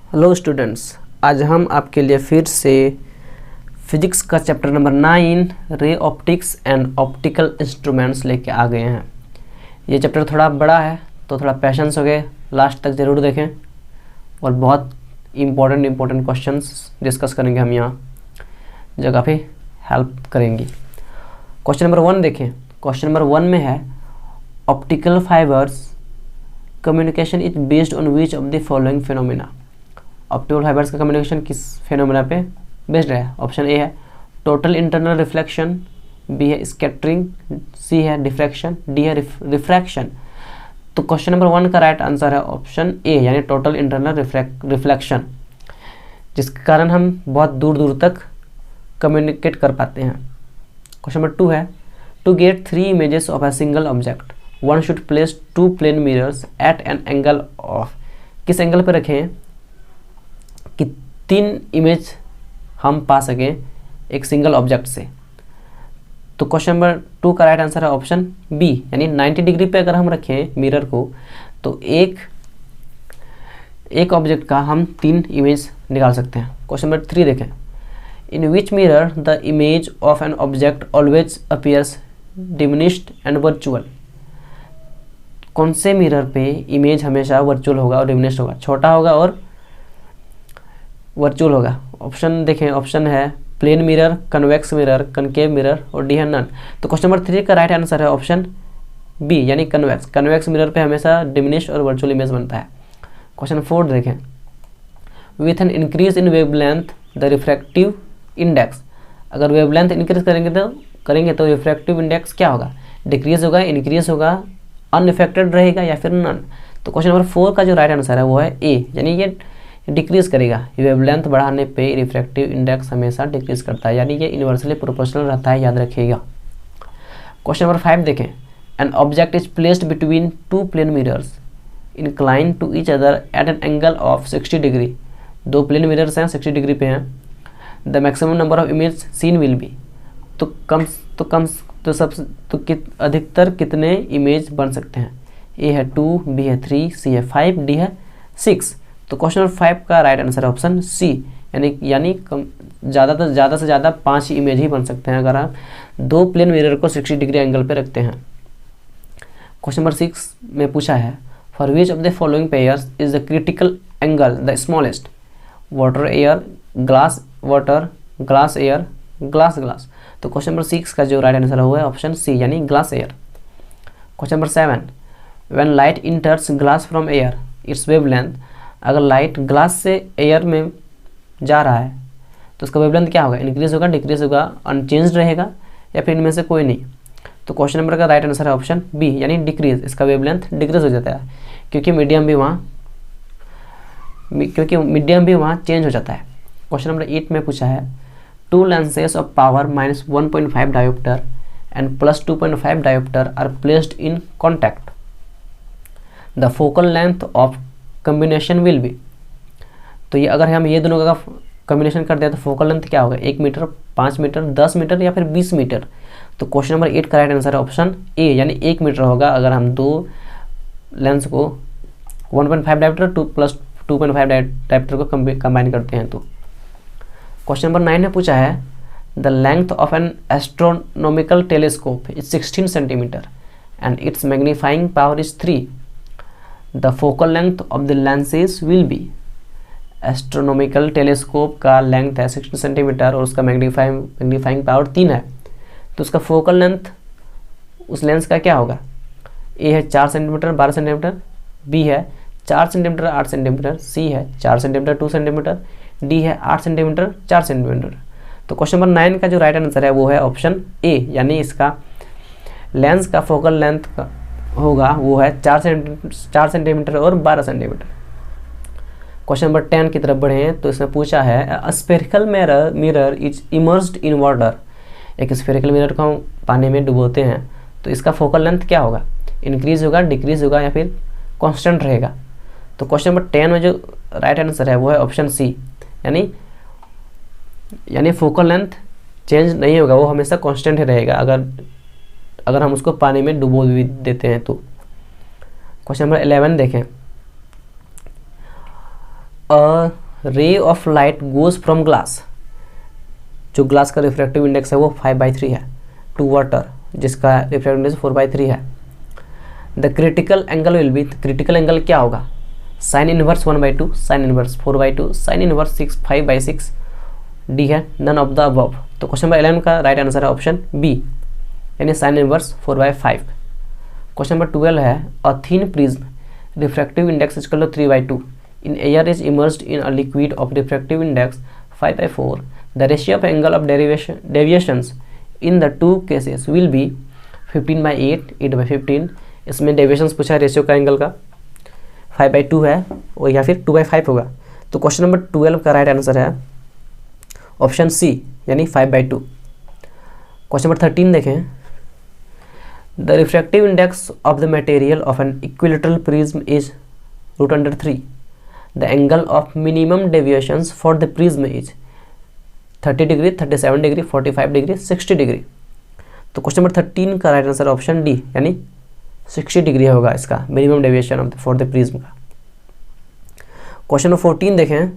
Hello students, आज हम आपके लिए फिर से फिजिक्स का chapter number 9 ray optics and optical instruments लेके आ गए हैं। ये चैप्टर थोड़ा बड़ा है तो थोड़ा पेशेंस हो गए, लास्ट तक ज़रूर देखें और बहुत इम्पोर्टेंट क्वेश्चंस डिस्कस करेंगे हम यहाँ, जो काफ़ी हेल्प करेंगी। क्वेश्चन नंबर 1 देखें। क्वेश्चन नंबर 1 में है optical fibres communication is based on which of the following phenomena. Optical fibres का कम्युनिकेशन किस फिनोमिना पे बेस्ड है? ऑप्शन ए है टोटल इंटरनल रिफ्लेक्शन, बी है स्कैटरिंग, सी है डिफ्रैक्शन, डी है रिफ्रैक्शन। तो क्वेश्चन नंबर 1 का राइट आंसर है ऑप्शन ए, यानी टोटल इंटरनल रिफ्लेक्शन, जिसके कारण हम बहुत दूर दूर तक कम्युनिकेट कर पाते हैं। क्वेश्चन नंबर 2 है to get 3 images of a single object one should place 2 plane mirrors at an angle of. किस एंगल पर रखें कि 3 इमेज हम पा सकें एक सिंगल ऑब्जेक्ट से? तो क्वेश्चन नंबर 2 का राइट आंसर है ऑप्शन बी, यानी 90 डिग्री पे अगर हम रखें मिरर को तो एक ऑब्जेक्ट का हम 3 इमेज निकाल सकते हैं। क्वेश्चन नंबर 3 देखें। In which mirror the image of an object always appears diminished and virtual. कौन से मिरर पे इमेज हमेशा वर्चुअल होगा और डिमिनिश्ड होगा, छोटा होगा और वर्चुअल होगा? ऑप्शन देखें, ऑप्शन है plane mirror, convex mirror, concave mirror और डी है नन। तो क्वेश्चन नंबर 3 का राइट आंसर है ऑप्शन बी, यानी कन्वेक्स। कन्वेक्स मिरर पे हमेशा डिमिनिश्ड और वर्चुअल इमेज बनता है। क्वेश्चन 4 देखें। With an increase in wavelength the refractive index. अगर वेवलेंथ इंक्रीज करेंगे तो रिफ्रैक्टिव इंडेक्स क्या होगा? डिक्रीज होगा, इंक्रीज होगा, अनइफेक्टेड रहेगा या फिर नन? तो क्वेश्चन नंबर 4 का जो राइट आंसर है वो है ए, यानी ये डिक्रीज करेगा। वेवलेंथ बढ़ाने पे रिफ्रैक्टिव इंडेक्स हमेशा डिक्रीज करता है, यानी ये इन्वर्सली प्रोपोर्शनल रहता है, याद रखिएगा। क्वेश्चन नंबर 5 देखें। An object is placed between 2 plane mirrors incline to each other at an angle of 60 degree. 2 plane mirrors हैं, 60 डिग्री पे हैं। The maximum number of image seen will be. अधिकतर कितने इमेज बन सकते हैं? ए है 2, बी है 3, सी है 5, डी है 6। तो क्वेश्चन नंबर 5 का राइट आंसर है ऑप्शन सी, यानी ज़्यादा से ज़्यादा 5 इमेज ही बन सकते हैं अगर आप 2 प्लेन मिरर को 60 डिग्री एंगल पे रखते हैं। क्वेश्चन नंबर 6 में पूछा है for which of the following pairs is the critical angle the smallest? Water air, glass water, glass air, glass glass. तो क्वेश्चन नंबर 6 का जो राइट आंसर हुआ है ऑप्शन सी, यानी glass air. Question number 7 when light इंटर्स glass from air it's wavelength. अगर light glass से air में जा रहा है तो उसका वेवलेंथ क्या होगा? इंक्रीज होगा, डिक्रीज होगा, अनचेंज्ड रहेगा या फिर इनमें से कोई नहीं? तो क्वेश्चन नंबर का राइट आंसर है ऑप्शन बी, यानी डिक्रीज। इसका वेवलेंथ डिक्रीज हो जाता है क्योंकि मीडियम भी वहाँ चेंज हो जाता है। क्वेश्चन नंबर 8 में पूछा है 2 lenses of power -1.5 diopter and +2.5 diopter are placed in contact. The focal length of combination will be। तो ये अगर हम ये दोनों का कम्बिनेशन कर दिया तो फोकल लेंथ क्या होगा? 1 मीटर, 5 मीटर, 10 मीटर या फिर 20 मीटर? तो क्वेश्चन नंबर 8 का राइट आंसर है ऑप्शन ए, यानी 1 मीटर होगा अगर हम 2 लेंस को 1.5 डायोप्टर + 2.5 डायोप्टर को कंबाइन करते हैं। तो क्वेश्चन नंबर 9 में पूछा है the length of N astronomical telescope is 16 centimetre and it's magnifying power is 3। The focal length of the lenses will be. Astronomical telescope का लेंथ है 16 सेंटीमीटर और उसका मैग्नीफाइंग पावर 3 है, तो उसका फोकल लेंथ उस लेंस का क्या होगा? ए है 4 सेंटीमीटर 12 सेंटीमीटर, बी है 4 सेंटीमीटर 8 सेंटीमीटर, सी है 4 सेंटीमीटर 2 सेंटीमीटर, डी है 8 सेंटीमीटर 4 सेंटीमीटर। तो क्वेश्चन नंबर 9 का जो राइट आंसर है वो है ऑप्शन ए, यानी इसका लेंस का फोकल लेंथ होगा वो है 4 सेंटीमीटर और 12 सेंटीमीटर। क्वेश्चन नंबर 10 की तरफ बढ़े हैं तो इसमें पूछा है spherical mirror is immersed in water. एक स्फेरिकल मिरर को हम पानी में डुबोते हैं तो इसका फोकल लेंथ क्या होगा? इंक्रीज होगा, डिक्रीज होगा या फिर कांस्टेंट रहेगा? तो क्वेश्चन नंबर 10 में जो राइट आंसर है वो है ऑप्शन सी, यानी फोकल लेंथ चेंज नहीं होगा, वो हमेशा कांस्टेंट ही रहेगा अगर हम उसको पानी में डुबो भी देते हैं तो। क्वेश्चन नंबर 11 देखें। A रे of light goes from glass, जो ग्लास का रिफ्रैक्टिव इंडेक्स है वो 5/3 है, टू वाटर जिसका रिफ्रैक्टिव इंडेक्स 4/3 है। The critical angle will be, critical angle क्या होगा, sine inverse 1/2, sine inverse 4/2, sine inverse 5/6, D है नन ऑफ द अबव। तो क्वेश्चन नंबर 11 का राइट आंसर है ऑप्शन बी, यानी साइन इनवर्स 4/5। क्वेश्चन नंबर 12 है a thin prism refractive index is equal to 3/2 in air is immersed in a liquid of refractive index 5/4, the ratio of angle of deviations in the two cases will be 15/8, 8/15। इसमें deviations पूछा है, ratio का angle का 5/2 है और या फिर 2/5 होगा। तो क्वेश्चन नंबर 12 का राइट आंसर है ऑप्शन सी, यानी 5/2। क्वेश्चन नंबर 13 देखें, the refractive index of the material of an equilateral prism is √3, the angle of minimum deviations for the prism is 30 degree, 37 degree, 45 degree, 60 degree. तो question number 13 का right answer option D, यानी 60 degree होगा इसका minimum deviation for the prism का। Question number 14 देखें,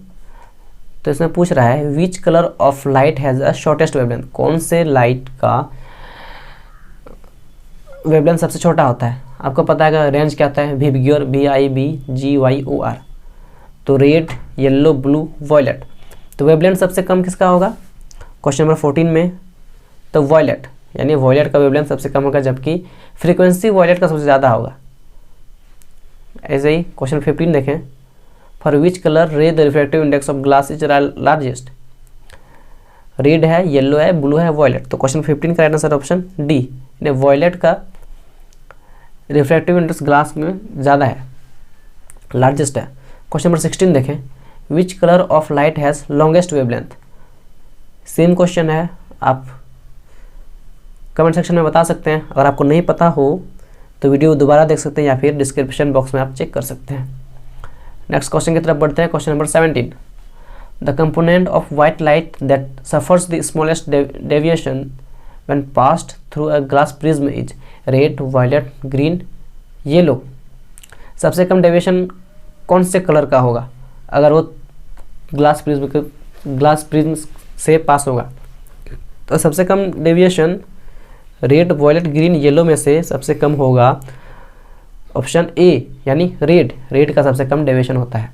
तो इसमें पूछ रहा है which colour of light has a shortest wavelength, कौन से लाइट का वेवलेंथ सबसे छोटा होता है। आपको पता है रेंज क्या होता है, VIBGYOR, VIBGYOR। तो रेड, येलो, ब्लू, वॉयलेट। तो वेवलेंथ सबसे कम किसका होगा क्वेश्चन नंबर 14 में, तो वॉयलेट, यानी वॉयलेट का वेवलेंथ सबसे कम होगा, जबकि फ्रीक्वेंसी वॉयलेट का सबसे ज़्यादा होगा। ऐसे ही क्वेश्चन 15 देखें, फॉर विच कलर रे the refractive index of glass is largest, red है, येलो है, ब्लू है, वॉयलेट। तो क्वेश्चन 15 का राइट आंसर ऑप्शन डी, यानी वॉयलेट का रिफ्रैक्टिव इंडेक्स ग्लास में ज़्यादा है, लार्जेस्ट है। क्वेश्चन नंबर 16 देखें, which colour of light has longest wavelength. Same question है, आप कमेंट सेक्शन में बता सकते हैं। अगर आपको नहीं पता हो तो वीडियो दोबारा देख सकते हैं या फिर डिस्क्रिप्शन बॉक्स में आप चेक कर सकते हैं। नेक्स्ट क्वेश्चन की तरफ बढ़ते हैं। Question number 17, the component of white light that suffers the smallest deviation when passed through a glass prism is red, violet, green, yellow. सबसे कम डेविएशन कौन से कलर का होगा अगर वो ग्लास प्रिज्म से पास होगा। तो सबसे कम deviation red, violet, green, yellow में से सबसे कम होगा ऑप्शन ए, यानी रेड। रेड का सबसे कम डेविएशन होता है,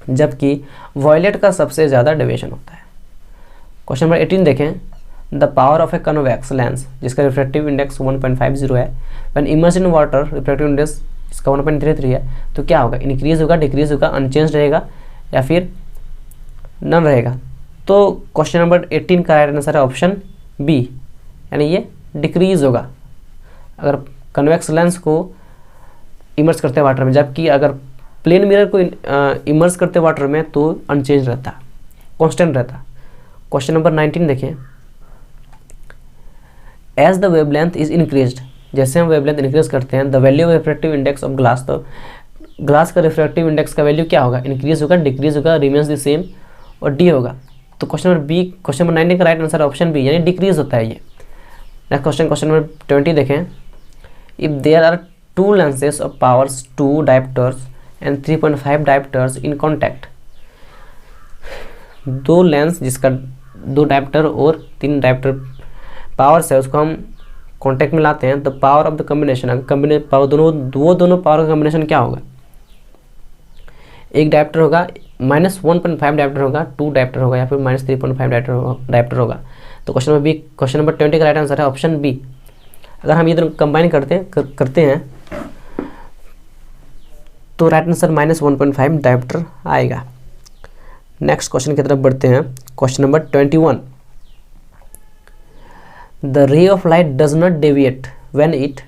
जबकि वायलेट का सबसे ज़्यादा डेविएशन होता है। क्वेश्चन नंबर 18 देखें, the power of a convex lens जिसका रिफ्रैक्टिव इंडेक्स 1.50 है, when immersed in water refractive index इसका 1.33 है, तो क्या होगा, इंक्रीज होगा, डिक्रीज होगा, अनचेंज रहेगा या फिर नन रहेगा। तो क्वेश्चन नंबर 18 का राइट आंसर है ऑप्शन बी, यानी ये डिक्रीज होगा अगर कन्वेक्स लेंस को इमर्स करते हैं वाटर में, जबकि अगर प्लेन मिरर को इमर्स करते वाटर में तो अनचेंज रहता, कांस्टेंट रहता। क्वेश्चन नंबर 19 देखें, as the wavelength is increased, जैसे हम वेवलेंथ इंक्रीज करते हैं, the value of refractive index of glass, तो ग्लास का रिफ्रैक्टिव इंडेक्स का वैल्यू क्या होगा, इंक्रीज होगा, डिक्रीज होगा, रिमेन्स द सेम, और डी होगा। तो question number B, question number 19 का राइट आंसर ऑप्शन बी, यानी डिक्रीज होता है ये। नेक्स्ट क्वेश्चन, क्वेश्चन नंबर 20 देखें, if there are two lenses of powers 2 डायप्टर्स and 3.5 डायप्टर्स in contact, दो लेंस जिसका 2 डायप्टर और 3 डायप्टर पावर्स है उसको हम कॉन्टैक्ट में लाते हैं, तो power of the combination, power दोनों पावर का कॉम्बिनेशन क्या होगा, एक डायप्टर होगा, -1.5 डायप्टर होगा, 2 डायप्टर होगा या फिर -3.5 डायप्टर होगा। तो question number B, question number 20 का राइट आंसर है ऑप्शन बी। अगर हम ये दोनों कंबाइन करते हैं तो राइट आंसर -1.5 डायप्टर आएगा। नेक्स्ट क्वेश्चन की तरफ बढ़ते हैं। Question number 21, the ray of light does not deviate when it,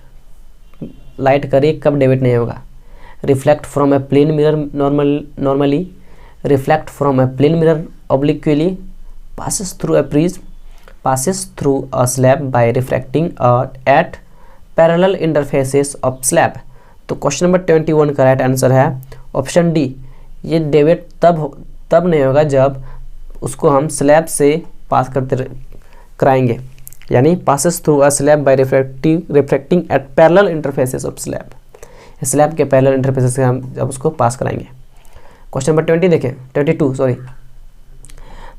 light का रे कब डेविएट नहीं होगा, reflect from a plane mirror normally, reflect from a plane mirror obliquely, passes through a prism, passes through a slab by refracting at parallel interfaces of slab। तो question number 21 का right answer है option D, ये deviate तब नहीं होगा जब उसको हम स्लैब से पास कराएंगे, यानी passes through a slab by refracting at parallel interfaces of slab, slab के पैरेलल इंटरफेसेस से हम जब उसको पास कराएंगे। क्वेश्चन नंबर 20 देखें, 22 sorry.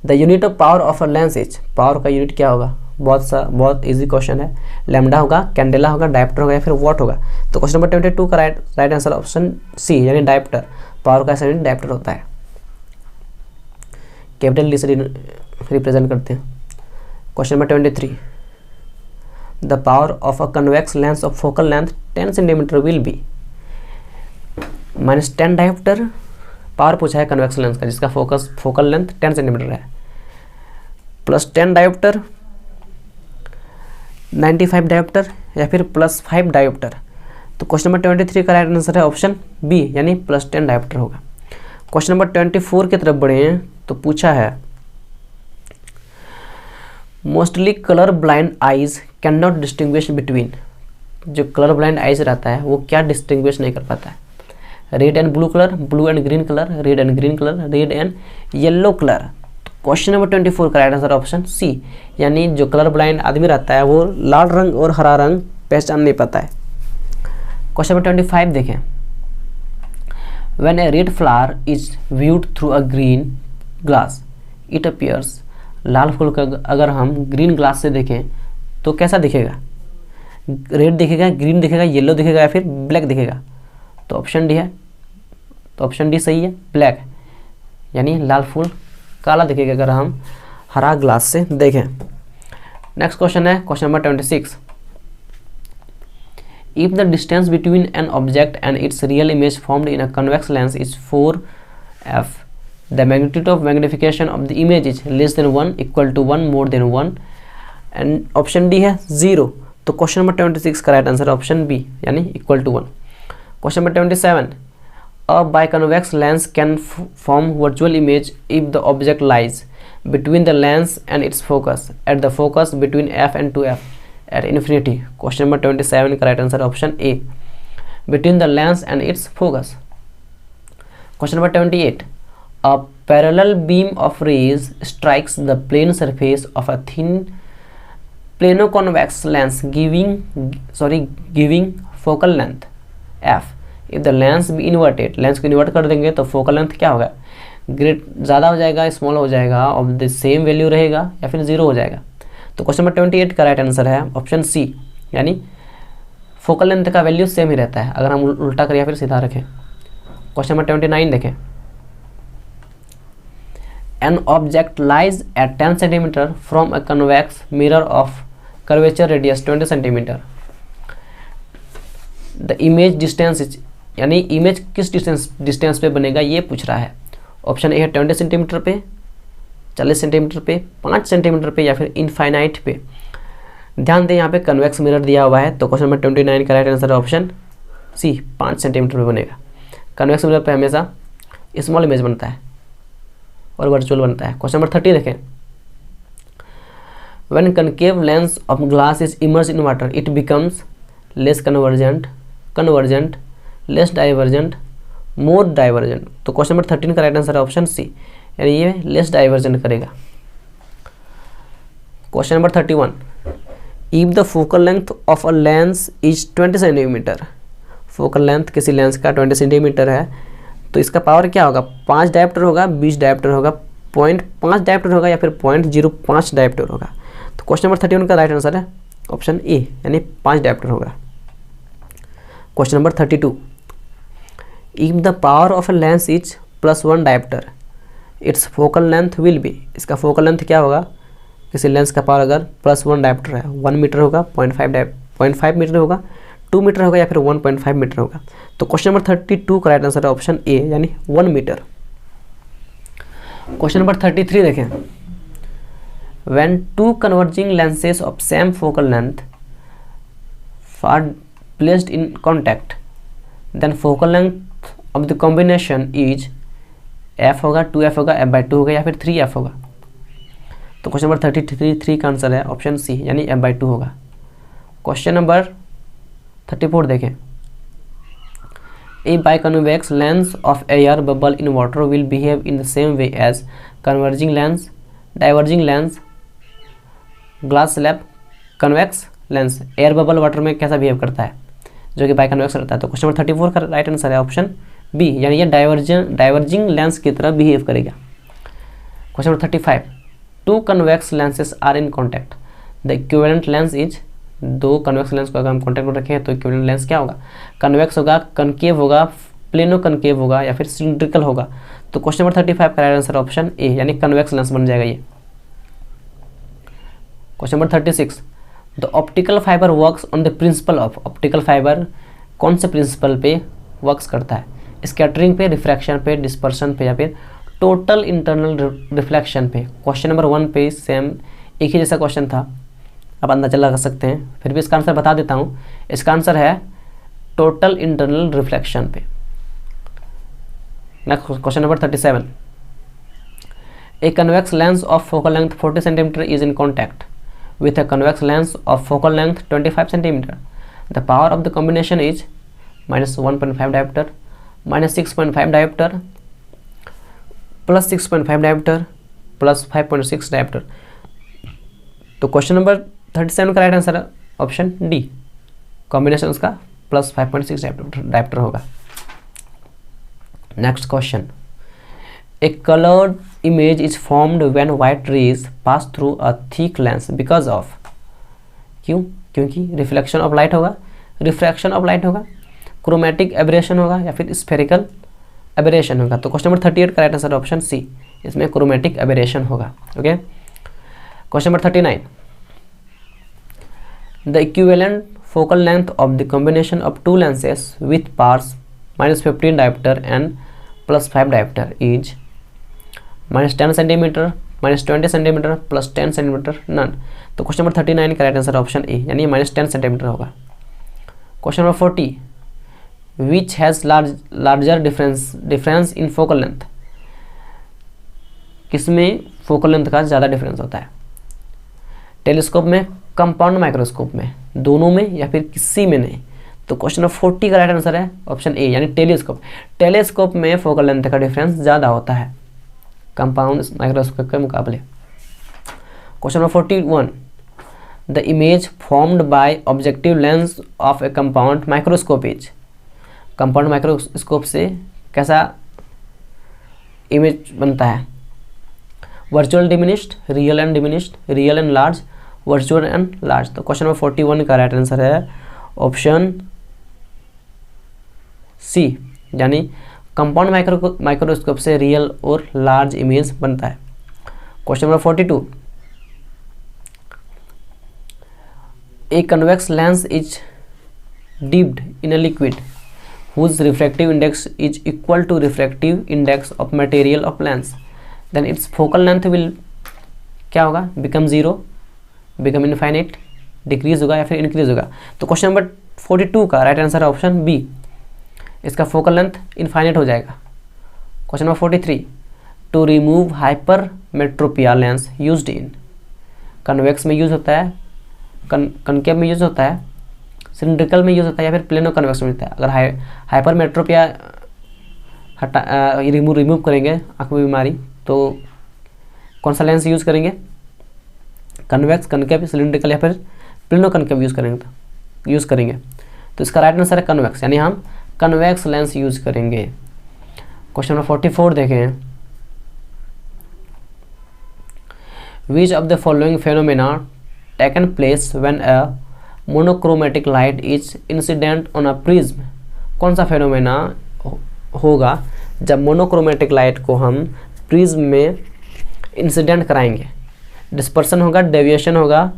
The unit of power of a lens is, power का यूनिट क्या होगा, बहुत इजी क्वेश्चन है। लैम्डा होगा, कैंडेला होगा, डायप्टर होगा या फिर वॉट होगा। तो क्वेश्चन नंबर 22 का राइट आंसर ऑप्शन सी यानी डायप्टर। पावर का यूनिट डायप्टर होता है, कैपिटल डी से रिप्रेजेंट करते हैं। Question number 23, the power of a convex lens of focal length 10 centimetre will be -10 dioptre. Power पूछा है कन्वेक्स लेंस का जिसका फोकल लेंथ 10 सेंटीमीटर है, +10 डायोप्टर, 95 डायोप्टर या फिर +5 डायोप्टर। तो क्वेश्चन नंबर 23 का राइट आंसर है ऑप्शन बी यानी +10 डायोप्टर होगा। क्वेश्चन नंबर 24 की तरफ बढ़े हैं तो पूछा है mostly colour blind eyes can not distinguish between. जो कलर ब्लाइंड आइज रहता है वो क्या डिस्टिंग्विश नहीं कर पाता है, red and blue colour, blue and green colour, red and green colour, red and yellow colour. Question number 24 का राइट आंसर ऑप्शन सी यानी जो कलर ब्लाइंड आदमी रहता है वो लाल रंग और हरा रंग पहचान नहीं पाता है। क्वेश्चन नंबर 25 देखें, when a red flower is viewed through a green glass it appears. लाल फूल का अगर हम ग्रीन ग्लास से देखें तो कैसा दिखेगा, रेड दिखेगा, ग्रीन दिखेगा, येलो दिखेगा या फिर ब्लैक दिखेगा। तो ऑप्शन डी है, तो ऑप्शन डी सही है, ब्लैक यानी लाल फूल काला दिखेगा अगर हम हरा ग्लास से देखें। नेक्स्ट क्वेश्चन है question number 26, if the distance between an object and its real image formed in a convex lens is 4f, the magnitude of magnification of the image is less than 1, equal to 1, more than 1 and option D है 0। तो question number 26 का right answer option B यानी equal to 1। Question number 27, a biconvex lens can form virtual image if the object lies between the lens and its focus at the focus between f and 2f at infinity। Question number 27 का right answer option A, between the lens and its focus। Question number 28, a parallel beam of rays strikes the plane surface of a thin planoconvex lens giving focal length f। If the lens भी inverted, lens को invert कर देंगे तो focal length क्या होगा, great ज़्यादा हो जाएगा, स्मॉल हो जाएगा, और द सेम वैल्यू रहेगा या फिर 0 हो जाएगा। तो क्वेश्चन नंबर 28 का राइट आंसर है ऑप्शन सी यानी फोकल लेंथ का वैल्यू सेम ही रहता है अगर हम उल्टा करें या फिर सीधा रखें। क्वेश्चन नंबर 29 देखें, an object lies at 10 centimetre from a convex mirror of curvature radius 20 centimetre. The image distance is यानी इमेज किस डिस्टेंस पे बनेगा ये पूछ रहा है। ऑप्शन ए है 20 सेंटीमीटर पे, 40 सेंटीमीटर पे, 5 सेंटीमीटर पे या फिर इनफाइनाइट पे। ध्यान दें यहाँ पे कन्वेक्स मिरर दिया हुआ है तो क्वेश्चन नंबर 29 का राइट आंसर है ऑप्शन सी 5 सेंटीमीटर पे बनेगा। कन्वेक्स मिरर पे हमेशा स्मॉल इमेज बनता है और वर्चुअल बनता है। क्वेश्चन नंबर 30 देखें, when concave lens of glass is immersed in water it becomes less convergent, less divergent, more divergent. तो क्वेश्चन नंबर 13 का राइट आंसर है ऑप्शन सी यानी ये लेस डाइवर्जेंट करेगा। Question number 31, if the focal length of a lens is 20 centimetre, focal length किसी lens का 20 centimetre है तो इसका पावर क्या होगा, 5 डायोप्टर होगा, 20 डायोप्टर होगा, 0.5 डायोप्टर होगा या फिर 0.05 डायोप्टर होगा। तो क्वेश्चन नंबर 31 का राइट आंसर है ऑप्शन ए यानी 5 डायोप्टर होगा। Question number 32, if the power of a lens is +1 dioptre it's focal length will be, इसका फोकल लेंथ क्या होगा, किसी लेंस का पावर अगर +1 डायोप्टर है 1 मीटर होगा, 0.5 मीटर होगा, 2 मीटर होगा या फिर 1.5 मीटर होगा। तो क्वेश्चन नंबर 32 का राइट आंसर है ऑप्शन ए यानी 1 मीटर। क्वेश्चन नंबर 33 देखें, when two converging lenses of same focal length are placed in contact then focal length of the combination is f होगा, 2f होगा, f/2 होगा या फिर 3f होगा। तो क्वेश्चन नंबर 33 का आंसर है ऑप्शन सी यानी f/2 होगा। क्वेश्चन नंबर 34 देखें, a biconvex lens of air bubble in water will behave in the same way as converging lens, diverging lens, glass slab, convex lens. Air bubble water में कैसा behave करता है जो कि बाइकन्वेक्स रहता है। तो क्वेश्चन नंबर 34 का राइट आंसर है ऑप्शन बी, यानी ये डाइवर्जिंग लेंस की तरह बिहेव करेगा। Question number 35, two convex lenses are in contact, the equivalent lens is, दो कन्वेक्स लेंस को अगर हम कॉन्टैक्ट में रखें तो इक्विवेलेंट लेंस क्या होगा, कन्वेक्स होगा, कनकेव होगा, प्लेनो कनकेव होगा या फिर सिलिंड्रिकल होगा। तो क्वेश्चन नंबर 35 का राइट आंसर ऑप्शन ए, यानी कन्वेक्स लेंस बन जाएगा ये। Question number 36, the optical fibre works on the principle of, optical fibre कौन से प्रिंसिपल पे वर्क्स करता है, स्कैटरिंग पे, रिफ्रैक्शन पे, डिस्पर्शन पे या फिर टोटल इंटरनल रिफ्लेक्शन पे। क्वेश्चन नंबर 1 पे सेम एक ही जैसा क्वेश्चन था, आप अंदाजा लगा सकते हैं, फिर भी इसका आंसर बता देता हूँ। इसका आंसर है टोटल इंटरनल रिफ्लेक्शन पे। Next question number 37, a convex lens of focal length 40 centimetre is in contact with a convex lens of focal length 25 centimeter. The power of the combination is minus 1.5 diopter, minus 6.5 diopter, plus 6.5 diopter, plus 5.6 diopter. तो question number 37 का right answer है option D, combination उसका plus 5.6 dioptre होगा। Next question, A colored image is formed when white rays pass through a thick lens because of, क्योंकि reflection of light होगा, refraction of light होगा, chromatic aberration होगा या फिर spherical aberration होगा। तो क्वेश्चन नंबर 38 का राइट आंसर ऑप्शन सी, इसमें क्रोमेटिक एबरेशन होगा। Okay, question number 39, the equivalent focal length of the combination of two lenses with powers -15 diopter and +5 diopter is -10 centimetre, -20 centimetre, +10 centimetre, none. तो question number 39 का right answer option A, यानी -10 centimetre होगा। Question number 40, which has larger difference in focal length, किसमें focal length का ज़्यादा difference होता है, telescope में, कंपाउंड माइक्रोस्कोप में, दोनों में या फिर किसी में नहीं। तो क्वेश्चन नंबर 40 का राइट आंसर है ऑप्शन ए, यानी टेलीस्कोप। टेलीस्कोप में फोकल लेंथ का डिफरेंस ज़्यादा होता है कंपाउंड माइक्रोस्कोप के मुकाबले। Question number 41, the image formed by objective lens of A compound microscope is, compound microscope से कैसा इमेज बनता है, virtual diminished, real and diminished, real and large, virtual and large. तो क्वेश्चन नंबर 41 का right answer है option C, यानी compound microscope से real और लार्ज इमेज बनता है। Question number 42, a convex lens is dipped in a liquid whose refractive index is equal to refractive index of material of lens, then its focal length will क्या होगा, become 0, become infinite, decrease होगा या फिर increase होगा। तो question number 42 का right answer है option B, इसका फोकल लेंथ इनफाइनाइट हो जाएगा। Question number 43, to remove hypermetropia lens used in, convex में यूज होता है, कनकेव में यूज होता है, सिलिंड्रिकल में यूज होता है या फिर प्लेनो कन्वेक्स में होता है। अगर हाइपरमेट्रोपिया रिमूव करेंगे आँख में बीमारी, तो कौन सा लेंस यूज़ करेंगे, कन्वेक्स, कनकेव, सिलिंड्रिकल या फिर प्लेनो कनकेव यूज़ करेंगे। तो इसका राइट आंसर है कन्वेक्स, यानी हम कन्वेक्स लेंस यूज करेंगे। क्वेश्चन नंबर 44 देखें, which of the following phenomena taken place when a monochromatic light is incident on a prism, कौन सा फेनोमेना होगा जब मोनोक्रोमेटिक लाइट को हम प्रिज्म में इंसिडेंट कराएंगे, डिस्पर्सन होगा, डेविएशन होगा,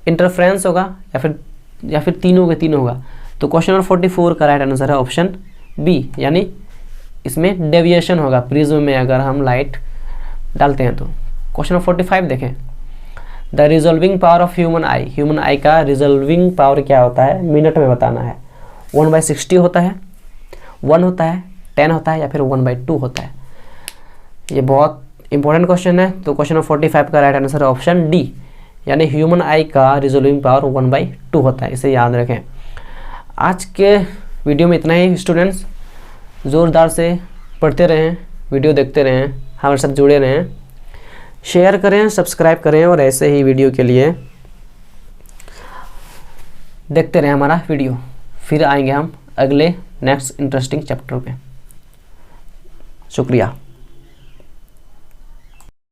इंटरफ्रेंस होगा या फिर तीनों के तीनों होगा। तो क्वेश्चन नंबर 44 का राइट आंसर है ऑप्शन बी, यानी इसमें डेविएशन होगा प्रिज्म में अगर हम लाइट डालते हैं तो। क्वेश्चन नंबर 45 देखें, the resolving power of human आई का रिजॉल्विंग पावर क्या होता है, मिनट में बताना है। 1/60 होता है, 1 होता है, 10 होता है या फिर 1/2 होता है। ये बहुत इंपॉर्टेंट क्वेश्चन है। तो क्वेश्चन नंबर 45 का राइट आंसर है ऑप्शन डी, यानी ह्यूमन आई का रिजॉल्विंग पावर 1/2 होता है, इसे याद रखें। आज के वीडियो में इतना ही स्टूडेंट्स, ज़ोरदार से पढ़ते रहें, वीडियो देखते रहें, हमारे साथ जुड़े रहें, शेयर करें, सब्सक्राइब करें और ऐसे ही वीडियो के लिए देखते रहें हमारा वीडियो। फिर आएंगे हम अगले नेक्स्ट इंटरेस्टिंग चैप्टर पे। शुक्रिया।